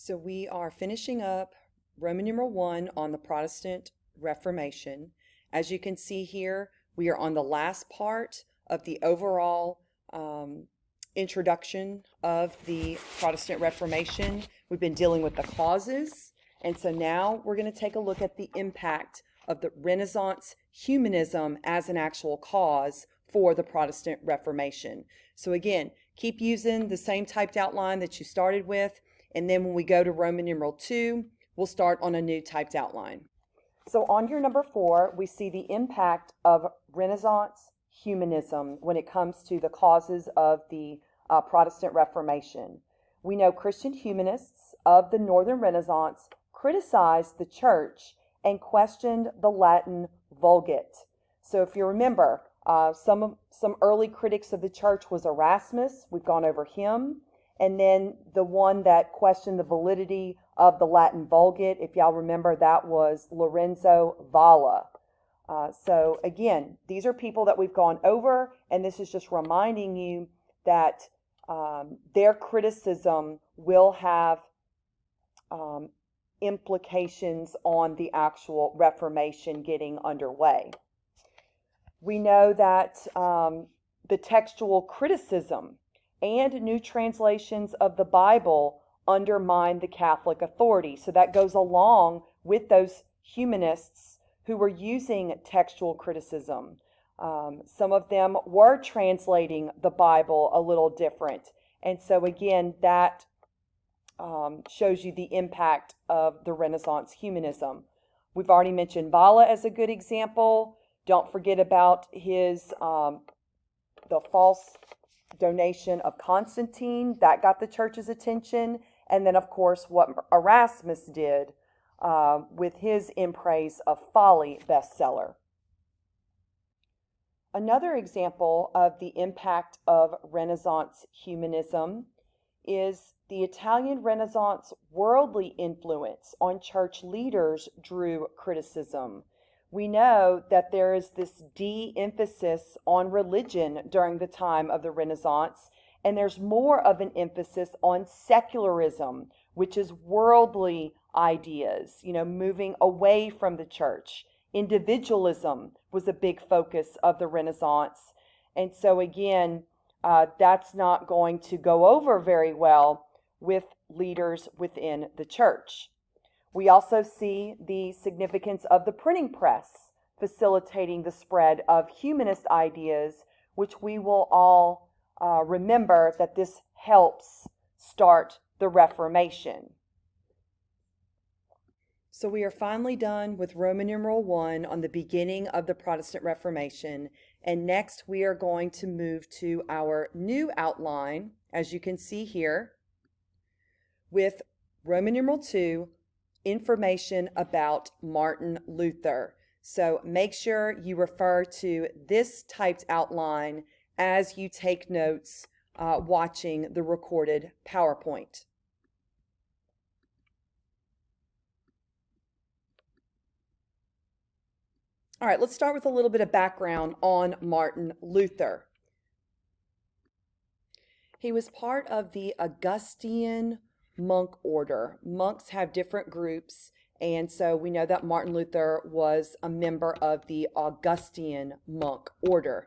So we are finishing up Roman numeral 1 on the Protestant Reformation. As you can see here, we are on the last part of the overall introduction of the Protestant Reformation. We've been dealing with the causes, and so now we're going to take a look at the impact of the Renaissance humanism as an actual cause for the Protestant Reformation. So again, keep using the same typed outline that you started with. And then when we go to Roman numeral 2, we'll start on a new typed outline. So on your number 4, we see the impact of Renaissance humanism when it comes to the causes of the Protestant Reformation. We know Christian humanists of the Northern Renaissance criticized the church and questioned the Latin Vulgate. So if you remember, some early critics of the church was Erasmus. We've gone over him. And then the one that questioned the validity of the Latin Vulgate, if y'all remember, that was Lorenzo Valla. So again, these are people that we've gone over, and this is just reminding you that their criticism will have implications on the actual Reformation getting underway. We know that the textual criticism and new translations of the Bible undermine the Catholic authority. So that goes along with those humanists who were using textual criticism. Some of them were translating the Bible a little different. And so again, that shows you the impact of the Renaissance humanism. We've already mentioned Valla as a good example. Don't forget about his the false donation of Constantine. That got the church's attention. And then, of course, what Erasmus did with his In Praise of Folly bestseller. Another example of the impact of Renaissance humanism is the Italian Renaissance worldly influence on church leaders drew criticism. We know that there is this de-emphasis on religion during the time of the Renaissance, and there's more of an emphasis on secularism, which is worldly ideas, moving away from the church. Individualism was a big focus of the Renaissance. And so again, that's not going to go over very well with leaders within the church. We also see the significance of the printing press facilitating the spread of humanist ideas, which we will all remember that this helps start the Reformation. So we are finally done with Roman numeral 1 on the beginning of the Protestant Reformation. And next we are going to move to our new outline, as you can see here, with Roman numeral 2, information about Martin Luther. So make sure you refer to this typed outline as you take notes watching the recorded PowerPoint. All right, let's start with a little bit of background on Martin Luther. He was part of the Augustinian monk order. Monks have different groups, and so we know that Martin Luther was a member of the Augustinian monk order.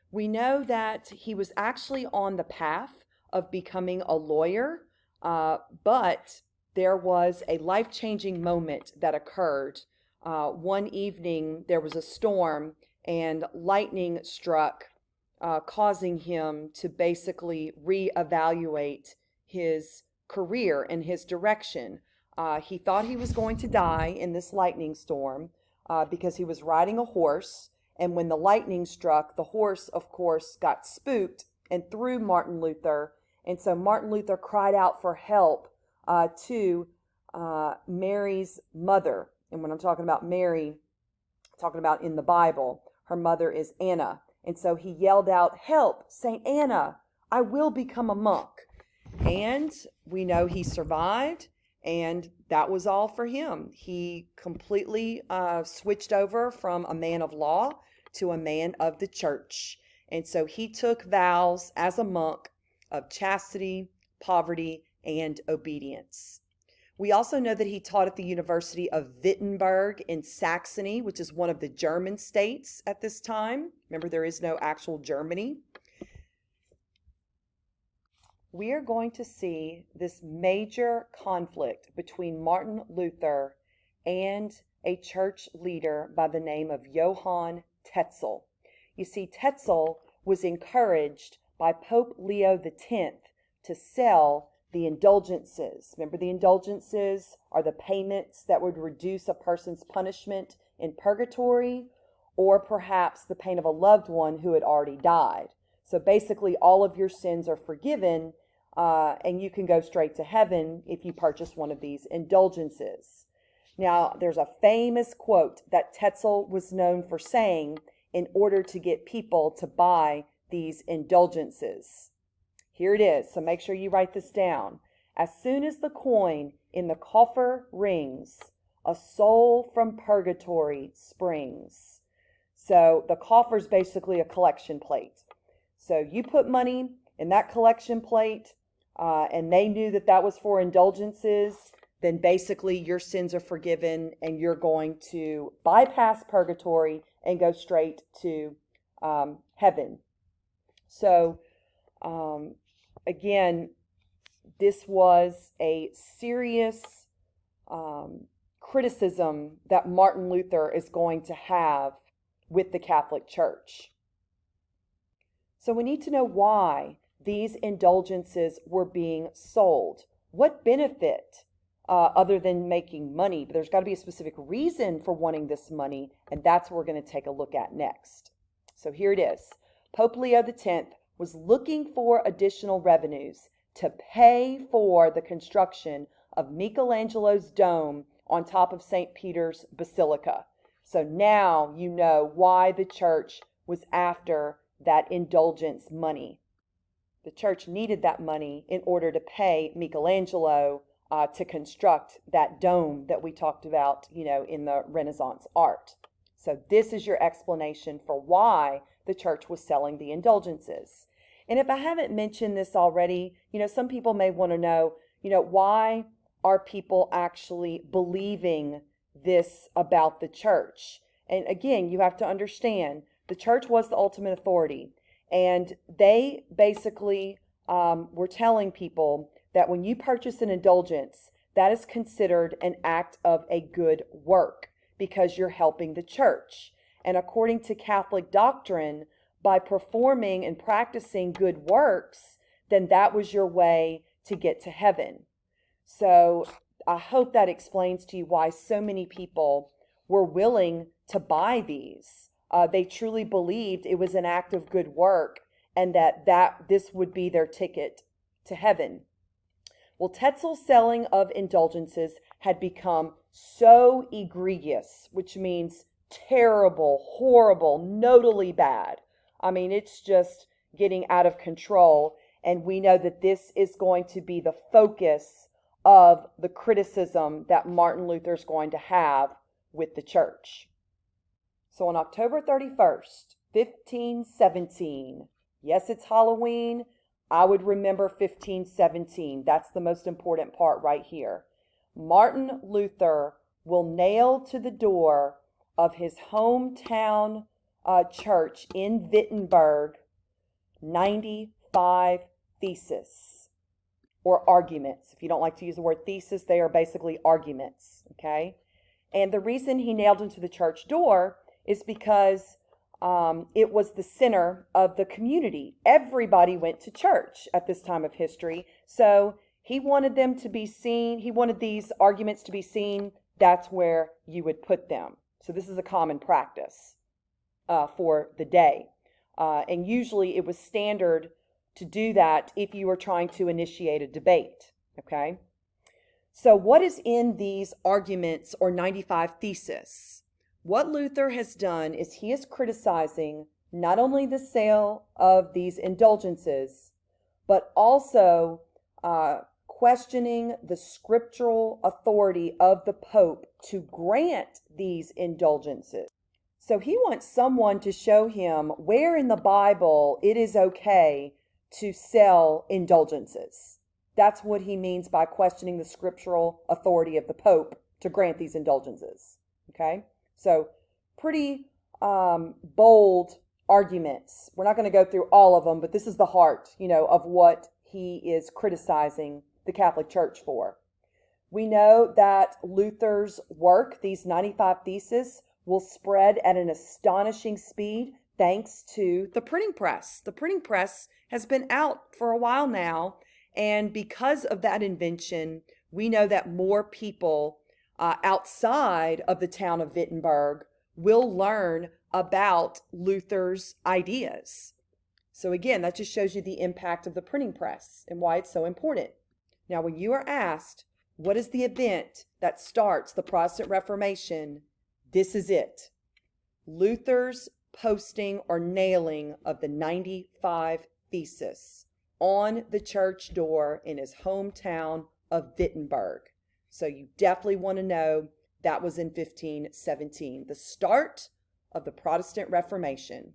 We know that he was actually on the path of becoming a lawyer, but there was a life-changing moment that occurred. One evening there was a storm and lightning struck, causing him to basically reevaluate his career and his direction. He thought he was going to die in this lightning storm because he was riding a horse, and when the lightning struck, the horse, of course, got spooked and threw Martin Luther, and so Martin Luther cried out for help to Mary's mother. And when I'm talking about Mary, I'm talking about in the Bible, her mother is Anna. And so he yelled out, "Help, Saint Anna, I will become a monk." And we know he survived, and that was all for him. He completely switched over from a man of law to a man of the church. And so he took vows as a monk of chastity, poverty, and obedience. We also know that he taught at the University of Wittenberg in Saxony, which is one of the German states at this time. Remember, there is no actual Germany. We are going to see this major conflict between Martin Luther and a church leader by the name of Johann Tetzel. You see, Tetzel was encouraged by Pope Leo X to sell the indulgences. Remember, the indulgences are the payments that would reduce a person's punishment in purgatory, or perhaps the pain of a loved one who had already died. So basically, all of your sins are forgiven, and you can go straight to heaven if you purchase one of these indulgences. Now, there's a famous quote that Tetzel was known for saying in order to get people to buy these indulgences. Here it is, so make sure you write this down. As soon as the coin in the coffer rings, a soul from purgatory springs. So the coffer is basically a collection plate. So you put money in that collection plate, and they knew that that was for indulgences, then basically your sins are forgiven and you're going to bypass purgatory and go straight to heaven. So again, this was a serious criticism that Martin Luther is going to have with the Catholic Church. So we need to know why these indulgences were being sold. What benefit other than making money? But there's got to be a specific reason for wanting this money, and that's what we're going to take a look at next. So here it is. Pope Leo X was looking for additional revenues to pay for the construction of Michelangelo's dome on top of St. Peter's Basilica. So now you know why the church was after that indulgence money. The church needed that money in order to pay Michelangelo to construct that dome that we talked about, in the Renaissance art. So this is your explanation for why the church was selling the indulgences. And if I haven't mentioned this already, some people may want to know, why are people actually believing this about the church? And again, you have to understand, the church was the ultimate authority. And they basically were telling people that when you purchase an indulgence, that is considered an act of a good work because you're helping the church. And according to Catholic doctrine, by performing and practicing good works, then that was your way to get to heaven. So I hope that explains to you why so many people were willing to buy these. They truly believed it was an act of good work and that this would be their ticket to heaven. Well, Tetzel's selling of indulgences had become so egregious, which means terrible, horrible, notally bad. I mean, it's just getting out of control. And we know that this is going to be the focus of the criticism that Martin Luther is going to have with the church. So on October 31st, 1517, yes, it's Halloween. I would remember 1517. That's the most important part right here. Martin Luther will nail to the door of his hometown church in Wittenberg 95 theses or arguments. If you don't like to use the word thesis, they are basically arguments, okay? And the reason he nailed them to the church door is because it was the center of the community. Everybody went to church at this time of history. So he wanted them to be seen. He wanted these arguments to be seen. That's where you would put them. So this is a common practice for the day. And usually it was standard to do that if you were trying to initiate a debate. Okay? So what is in these arguments or 95 theses? What Luther has done is he is criticizing not only the sale of these indulgences, but also questioning the scriptural authority of the Pope to grant these indulgences. So he wants someone to show him where in the Bible it is okay to sell indulgences. That's what he means by questioning the scriptural authority of the Pope to grant these indulgences. Okay? So, pretty bold arguments. We're not going to go through all of them, but this is the heart, of what he is criticizing the Catholic Church for. We know that Luther's work, these 95 Theses, will spread at an astonishing speed thanks to the printing press. The printing press has been out for a while now, and because of that invention, we know that more people outside of the town of Wittenberg will learn about Luther's ideas. So again, that just shows you the impact of the printing press and why it's so important. Now, when you are asked, what is the event that starts the Protestant Reformation? This is it. Luther's posting or nailing of the 95 Theses on the church door in his hometown of Wittenberg. So you definitely want to know that was in 1517, the start of the Protestant Reformation.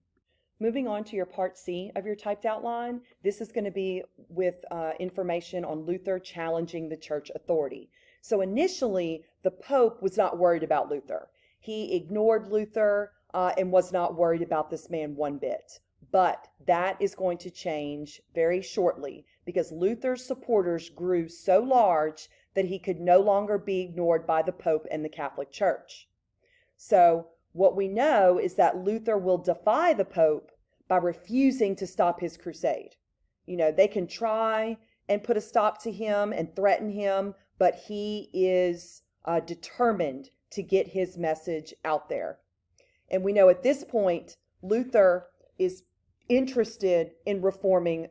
Moving on to your Part C of your typed outline, this is going to be with information on Luther challenging the church authority. So initially, the Pope was not worried about Luther. He ignored Luther and was not worried about this man one bit. But that is going to change very shortly because Luther's supporters grew so large that he could no longer be ignored by the Pope and the Catholic Church. So what we know is that Luther will defy the Pope by refusing to stop his crusade. They can try and put a stop to him and threaten him, but he is determined to get his message out there. And we know at this point, Luther is interested in reforming.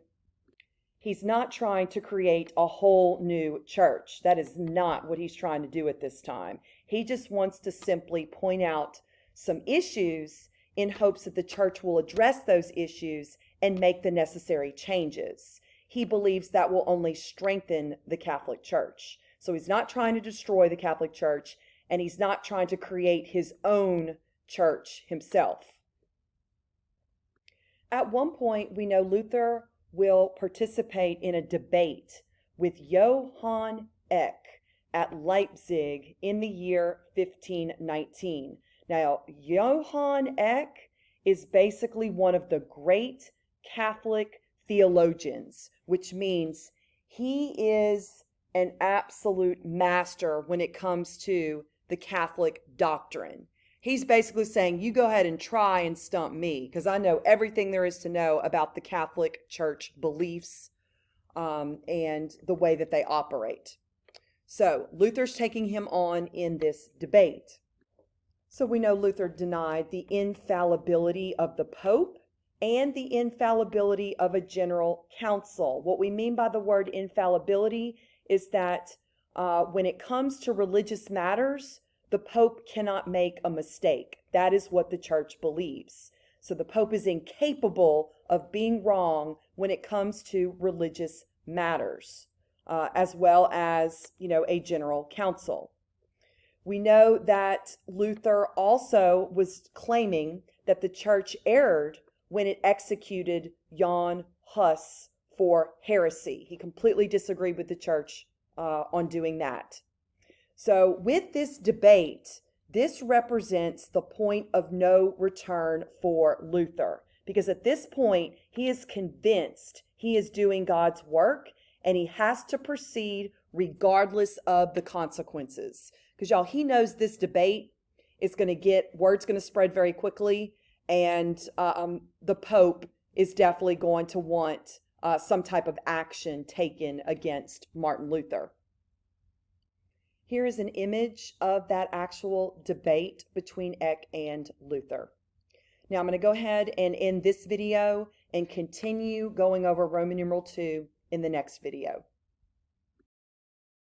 He's not trying to create a whole new church. That is not what he's trying to do at this time. He just wants to simply point out some issues in hopes that the church will address those issues and make the necessary changes. He believes that will only strengthen the Catholic Church. So he's not trying to destroy the Catholic Church, and he's not trying to create his own church himself. At one point, we know Luther will participate in a debate with Johann Eck at Leipzig in the year 1519. Now, Johann Eck is basically one of the great Catholic theologians, which means he is an absolute master when it comes to the Catholic doctrine. He's basically saying, you go ahead and try and stump me because I know everything there is to know about the Catholic Church beliefs and the way that they operate. So Luther's taking him on in this debate. So we know Luther denied the infallibility of the Pope and the infallibility of a general council. What we mean by the word infallibility is that when it comes to religious matters, the Pope cannot make a mistake. That is what the church believes. So the Pope is incapable of being wrong when it comes to religious matters, as well as, a general council. We know that Luther also was claiming that the church erred when it executed Jan Hus for heresy. He completely disagreed with the church on doing that. So with this debate, this represents the point of no return for Luther, because at this point, he is convinced he is doing God's work and he has to proceed regardless of the consequences. Because y'all, he knows this debate is going to word's going to spread very quickly, and the Pope is definitely going to want some type of action taken against Martin Luther. Here is an image of that actual debate between Eck and Luther. Now I'm going to go ahead and end this video and continue going over Roman numeral 2 in the next video.